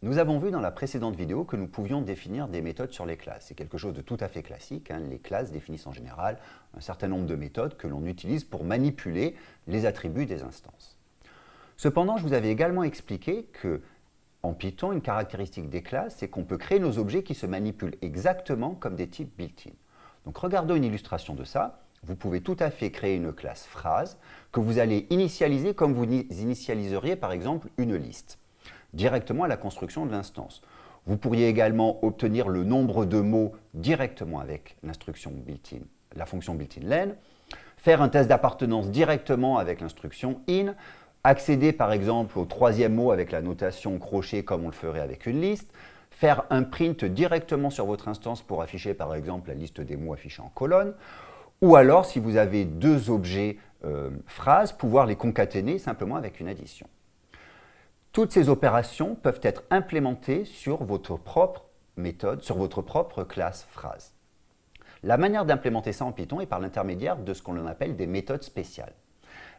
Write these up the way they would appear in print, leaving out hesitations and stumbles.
Nous avons vu dans la précédente vidéo que nous pouvions définir des méthodes sur les classes. C'est quelque chose de tout à fait classique. Les classes définissent en général un certain nombre de méthodes que l'on utilise pour manipuler les attributs des instances. Cependant, je vous avais également expliqué que en Python, une caractéristique des classes, c'est qu'on peut créer nos objets qui se manipulent exactement comme des types built-in. Donc regardons une illustration de ça. Vous pouvez tout à fait créer une classe phrase que vous allez initialiser comme vous initialiseriez par exemple une liste, directement à la construction de l'instance. Vous pourriez également obtenir le nombre de mots directement avec l'instruction built-in, la fonction built-in len, faire un test d'appartenance directement avec l'instruction in, accéder par exemple au troisième mot avec la notation crochet comme on le ferait avec une liste, faire un print directement sur votre instance pour afficher par exemple la liste des mots affichés en colonne, ou alors si vous avez deux objets phrases, pouvoir les concaténer simplement avec une addition. Toutes ces opérations peuvent être implémentées sur votre propre méthode, sur votre propre classe phrase. La manière d'implémenter ça en Python est par l'intermédiaire de ce qu'on appelle des méthodes spéciales.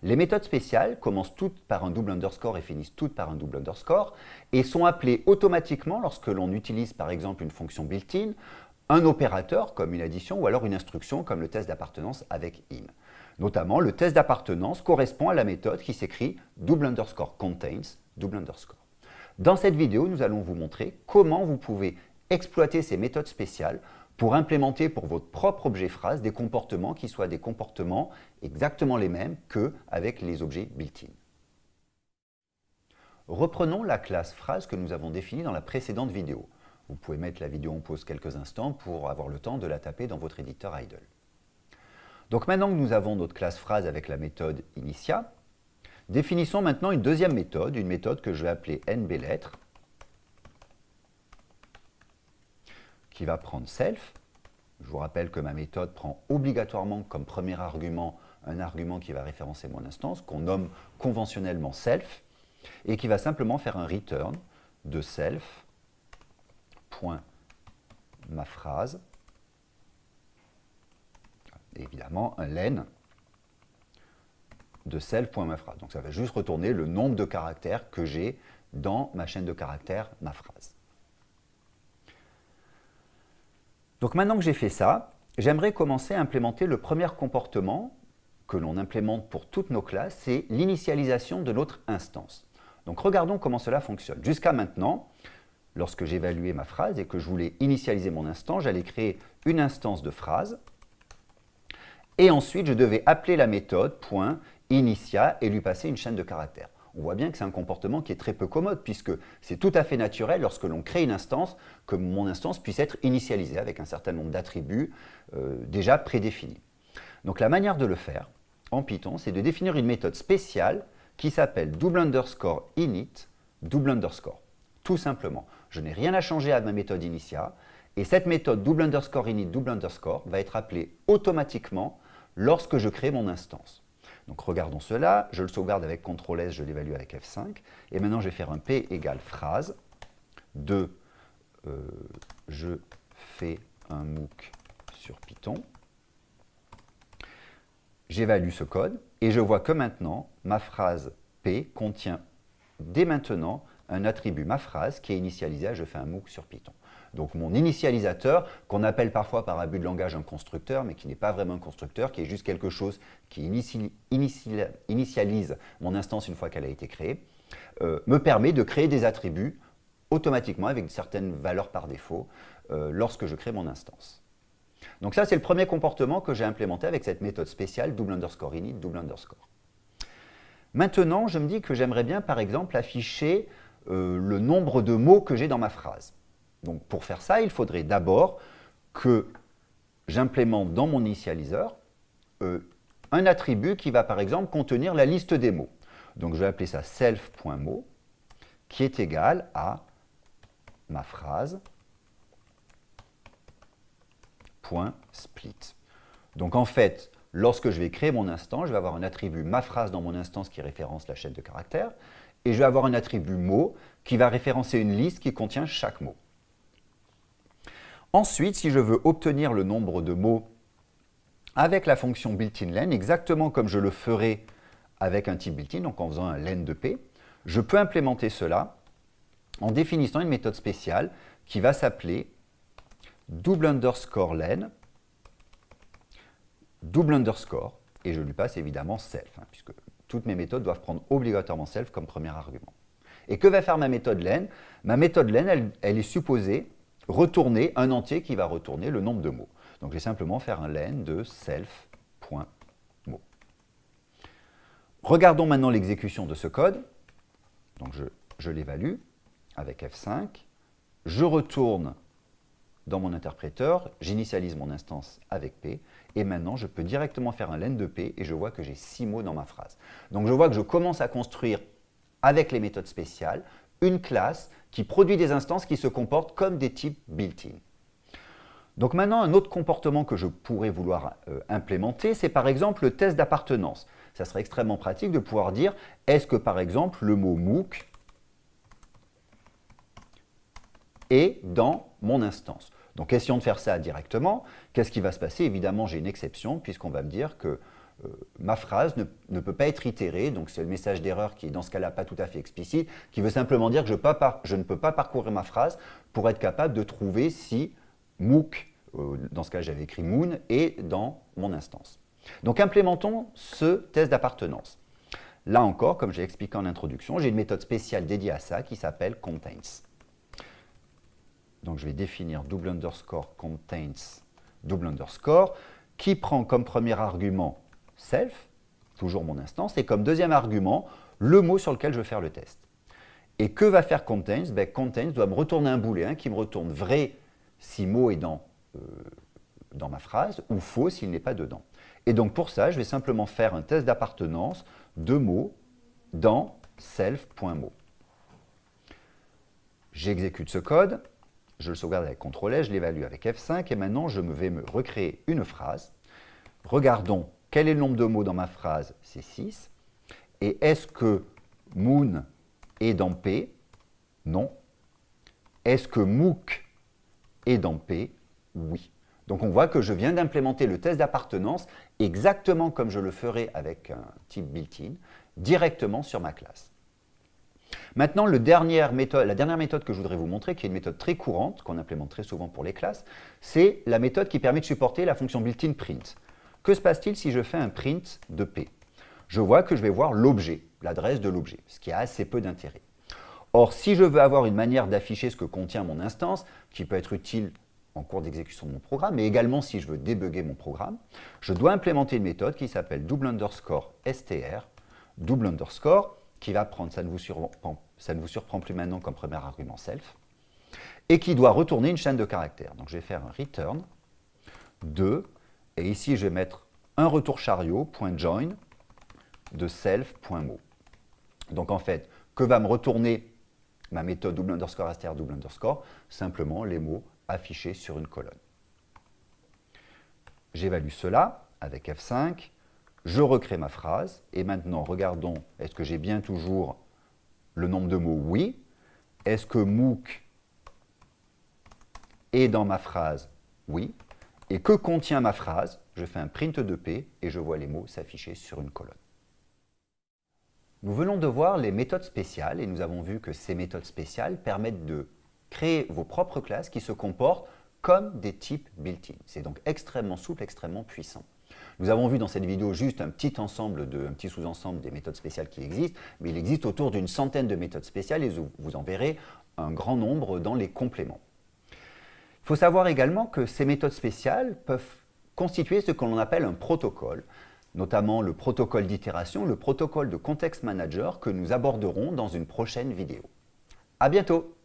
Les méthodes spéciales commencent toutes par un double underscore et finissent toutes par un double underscore et sont appelées automatiquement lorsque l'on utilise par exemple une fonction built-in, un opérateur comme une addition ou alors une instruction comme le test d'appartenance avec in. Notamment, le test d'appartenance correspond à la méthode qui s'écrit double underscore contains double underscore. Dans cette vidéo, nous allons vous montrer comment vous pouvez exploiter ces méthodes spéciales pour implémenter pour votre propre objet phrase des comportements qui soient des comportements exactement les mêmes qu'avec les objets built-in. Reprenons la classe phrase que nous avons définie dans la précédente vidéo. Vous pouvez mettre la vidéo en pause quelques instants pour avoir le temps de la taper dans votre éditeur idle. Donc maintenant que nous avons notre classe phrase avec la méthode initia, définissons maintenant une deuxième méthode, une méthode que je vais appeler nblettre, qui va prendre self. Je vous rappelle que ma méthode prend obligatoirement comme premier argument un argument qui va référencer mon instance, qu'on nomme conventionnellement self, et qui va simplement faire un return de self.maphrase, et évidemment un len de self.maphrase. Donc ça va juste retourner le nombre de caractères que j'ai dans ma chaîne de caractères ma phrase. Donc maintenant que j'ai fait ça, j'aimerais commencer à implémenter le premier comportement que l'on implémente pour toutes nos classes, c'est l'initialisation de notre instance. Donc regardons comment cela fonctionne. Jusqu'à maintenant, lorsque j'évaluais ma phrase et que je voulais initialiser mon instance, j'allais créer une instance de phrase et ensuite je devais appeler la méthode .initia et lui passer une chaîne de caractères. On voit bien que c'est un comportement qui est très peu commode puisque c'est tout à fait naturel lorsque l'on crée une instance que mon instance puisse être initialisée avec un certain nombre d'attributs déjà prédéfinis. Donc la manière de le faire en Python, c'est de définir une méthode spéciale qui s'appelle double underscore init double underscore. Tout simplement, je n'ai rien à changer à ma méthode initia et cette méthode double underscore init double underscore va être appelée automatiquement lorsque je crée mon instance. Donc regardons cela, je le sauvegarde avec CTRL S, je l'évalue avec F5, et maintenant je vais faire un P égale phrase de je fais un MOOC sur Python. J'évalue ce code et je vois que maintenant ma phrase P contient dès maintenant un attribut ma phrase qui est initialisé à je fais un MOOC sur Python. Donc mon initialisateur, qu'on appelle parfois par abus de langage un constructeur, mais qui n'est pas vraiment un constructeur, qui est juste quelque chose qui initialise mon instance une fois qu'elle a été créée, me permet de créer des attributs automatiquement avec certaines valeurs par défaut lorsque je crée mon instance. Donc ça, c'est le premier comportement que j'ai implémenté avec cette méthode spéciale double underscore init double underscore. Maintenant, je me dis que j'aimerais bien, par exemple, afficher le nombre de mots que j'ai dans ma phrase. Donc pour faire ça, il faudrait d'abord que j'implémente dans mon initialiseur un attribut qui va par exemple contenir la liste des mots. Donc je vais appeler ça self.mot qui est égal à ma phrase .split. Donc en fait, lorsque je vais créer mon instance, je vais avoir un attribut ma phrase dans mon instance qui référence la chaîne de caractères et je vais avoir un attribut mot qui va référencer une liste qui contient chaque mot. Ensuite, si je veux obtenir le nombre de mots avec la fonction built-in len, exactement comme je le ferais avec un type built-in, donc en faisant un len de p, je peux implémenter cela en définissant une méthode spéciale qui va s'appeler double underscore len, double underscore, et je lui passe évidemment self, puisque toutes mes méthodes doivent prendre obligatoirement self comme premier argument. Et que va faire ma méthode len? Ma méthode len, elle est supposée retourner un entier qui va retourner le nombre de mots. Donc je vais simplement faire un len de self.mot. Regardons maintenant l'exécution de ce code. Donc je l'évalue avec F5. Je retourne dans mon interpréteur, j'initialise mon instance avec P, et maintenant je peux directement faire un len de P et je vois que j'ai 6 mots dans ma phrase. Donc je vois que je commence à construire avec les méthodes spéciales une classe qui produit des instances qui se comportent comme des types built-in. Donc maintenant, un autre comportement que je pourrais vouloir implémenter, c'est par exemple le test d'appartenance. Ça serait extrêmement pratique de pouvoir dire, est-ce que par exemple le mot MOOC est dans mon instance? Donc essayons de faire ça directement. Qu'est-ce qui va se passer? Évidemment, j'ai une exception puisqu'on va me dire que ma phrase ne peut pas être itérée, donc c'est le message d'erreur qui est dans ce cas-là pas tout à fait explicite, qui veut simplement dire que je ne peux pas parcourir ma phrase pour être capable de trouver si MOOC, dans ce cas j'avais écrit Moon, est dans mon instance. Donc implémentons ce test d'appartenance. Là encore, comme j'ai expliqué en introduction, j'ai une méthode spéciale dédiée à ça qui s'appelle contains. Donc je vais définir double underscore contains double underscore qui prend comme premier argument self, toujours mon instance, et comme deuxième argument, le mot sur lequel je veux faire le test. Et que va faire contains? Contains doit me retourner un booléen qui me retourne vrai si mot est dans ma phrase ou faux s'il n'est pas dedans. Et donc pour ça, je vais simplement faire un test d'appartenance de mots dans self.mot. J'exécute ce code, je le sauvegarde avec CTRL S, je l'évalue avec F5 et maintenant je vais me recréer une phrase. Regardons quel est le nombre de mots dans ma phrase, c'est 6. Et est-ce que Moon est dans P? Non. Est-ce que MOOC est dans P? Oui. Donc on voit que je viens d'implémenter le test d'appartenance exactement comme je le ferais avec un type built-in, directement sur ma classe. Maintenant, la dernière méthode que je voudrais vous montrer, qui est une méthode très courante, qu'on implémente très souvent pour les classes, c'est la méthode qui permet de supporter la fonction built-in print. Que se passe-t-il si je fais un print de P? Je vois que je vais voir l'objet, l'adresse de l'objet, ce qui a assez peu d'intérêt. Or, si je veux avoir une manière d'afficher ce que contient mon instance, qui peut être utile en cours d'exécution de mon programme, mais également si je veux débugger mon programme, je dois implémenter une méthode qui s'appelle double underscore str, double underscore, qui va prendre, ça ne vous surprend plus maintenant comme premier argument self, et qui doit retourner une chaîne de caractères. Donc je vais faire un return 2, et ici je vais mettre un retour chariot, .join, de self.mot. Donc en fait, que va me retourner ma méthode double underscore str double underscore? Simplement les mots affichés sur une colonne. J'évalue cela avec F5, je recrée ma phrase, et maintenant regardons, est-ce que j'ai bien toujours le nombre de mots? Oui. Est-ce que MOOC est dans ma phrase? Oui. Et que contient ma phrase? Je fais un print de P et je vois les mots s'afficher sur une colonne. Nous venons de voir les méthodes spéciales et nous avons vu que ces méthodes spéciales permettent de créer vos propres classes qui se comportent comme des types built-in. C'est donc extrêmement souple, extrêmement puissant. Nous avons vu dans cette vidéo juste un petit sous-ensemble des méthodes spéciales qui existent, mais il existe autour d'une centaine de méthodes spéciales et vous en verrez un grand nombre dans les compléments. Il faut savoir également que ces méthodes spéciales peuvent constituer ce que l'on appelle un protocole, notamment le protocole d'itération, le protocole de context manager que nous aborderons dans une prochaine vidéo. À bientôt!